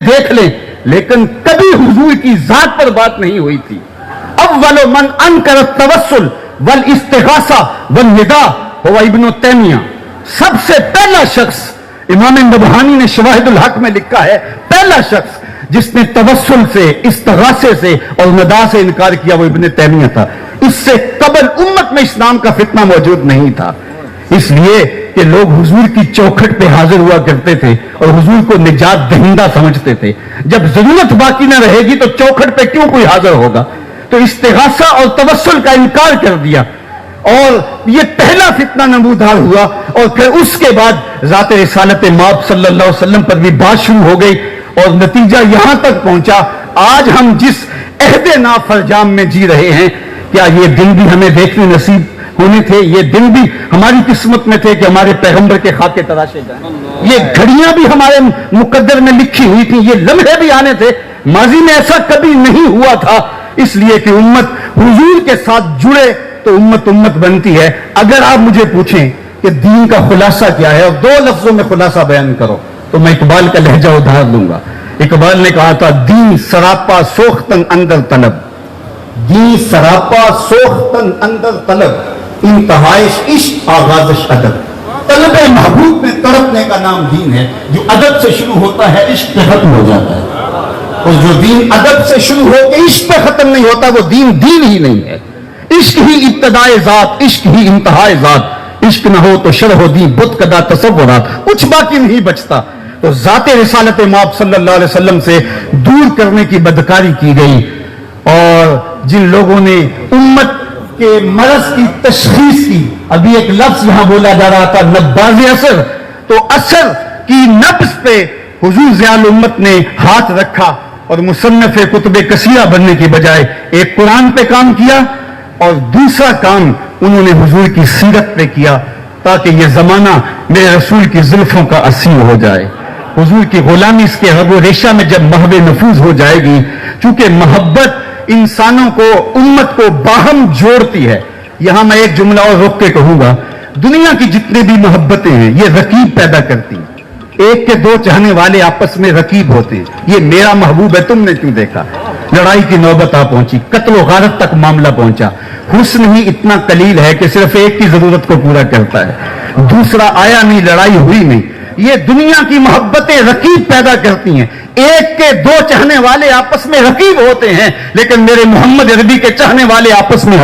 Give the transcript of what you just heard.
دیکھ لیں، لیکن کبھی حضور کی ذات پر بات نہیں ہوئی تھی۔ اول من انکر التوسل والاستغاثہ والنداء ہوا ابن تیمیہ۔ سب سے پہلا شخص، امام نبہانی نے شواہد الحق میں لکھا ہے، پہلا شخص جس نے توسل سے، استغاثے سے اور ندا سے انکار کیا وہ ابن تیمیہ تھا۔ اس سے قبل امت میں اسلام کا فتنہ موجود نہیں تھا، اس لیے کہ لوگ حضور کی چوکھٹ پہ حاضر ہوا کرتے تھے اور حضور کو نجات دہندہ سمجھتے تھے۔ جب ضرورت باقی نہ رہے گی تو چوکھٹ پہ کیوں کوئی حاضر ہوگا؟ تو استغاثہ اور توسل کا انکار کر دیا، اور یہ پہلا فتنہ نمودار ہوا، اور پھر اس کے بعد ذات رسالت مآب صلی اللہ علیہ وسلم پر بھی بات شروع ہو گئی، اور نتیجہ یہاں تک پہنچا آج ہم جس عہد نافرجام میں جی رہے ہیں، کیا یہ دن بھی ہمیں دیکھنے نصیب ہونے تھے؟ یہ دن بھی ہماری قسمت میں تھے کہ ہمارے پیغمبر کے خاکے تراشے جائیں؟ یہ گھڑیاں بھی ہمارے مقدر میں لکھی ہوئی تھی، یہ لمحے بھی آنے تھے؟ ماضی میں ایسا کبھی نہیں ہوا تھا، اس لیے کہ امت حضور کے ساتھ جڑے تو امت بنتی ہے۔ اگر آپ مجھے پوچھیں کہ دین کا خلاصہ کیا ہے اور دو لفظوں میں خلاصہ بیان کرو، تو میں اقبال کا لہجہ ادھار لوں گا۔ اقبال نے کہا تھا، دین سراپا سوختن اندر طلب، دین سراپا سوختن اندر طلب، انتہائش عشق آغازش ادب۔ طلب محبوب میں تڑپنے کا نام دین ہے، جو ادب سے شروع ہوتا ہے عشق پہ ختم ہو جاتا ہے، اور جو دین ادب سے شروع ہو کے عشق پہ ختم نہیں ہوتا وہ دین ہی نہیں ہے۔ عشق ہی ابتدائے ذات، عشق ہی انتہائے ذات، عشق نہ ہو تو شرح دین بت کدا تصورات، کچھ باقی نہیں بچتا۔ تو ذات رسالت مآب صلی اللہ علیہ وسلم سے دور کرنے کی بدکاری کی گئی، اور جن لوگوں نے امت کے مرض کی تشخیص کی، ابھی ایک لفظ یہاں بولا جا رہا تھا نباز اثر، تو اثر کی نبض پہ حضور ضیاء الامت نے ہاتھ رکھا، اور مصنف کتب کثیرہ بننے کی بجائے ایک قرآن پہ کام کیا، اور دوسرا کام انہوں نے حضور کی سیرت پہ کیا، تاکہ یہ زمانہ میرے رسول کی زلفوں کا اسیر ہو جائے۔ حضور کی غلامی اس کے رگ و ریشہ میں جب محو نفوذ ہو جائے گی، چونکہ محبت انسانوں کو، امت کو باہم جوڑتی ہے۔ یہاں میں ایک جملہ اور روک کے کہوں گا، دنیا کی جتنے بھی محبتیں ہیں یہ رقیب پیدا کرتی ہیں۔ ایک کے دو چاہنے والے آپس میں رقیب ہوتے ہیں، یہ میرا محبوب ہے تم نے کیوں دیکھا؟ لڑائی کی نوبت آ پہنچی، قتل و غارت تک معاملہ پہنچا۔ حسن ہی اتنا قلیل ہے کہ صرف ایک کی ضرورت کو پورا کرتا ہے، دوسرا آیا نہیں، لڑائی ہوئی نہیں۔ یہ دنیا کی محبتیں رقیب پیدا کرتی ہیں، ایک کے دو چاہنے والے آپس میں رقیب ہوتے ہیں، لیکن میرے محمد عربی کے چاہنے والے آپس میں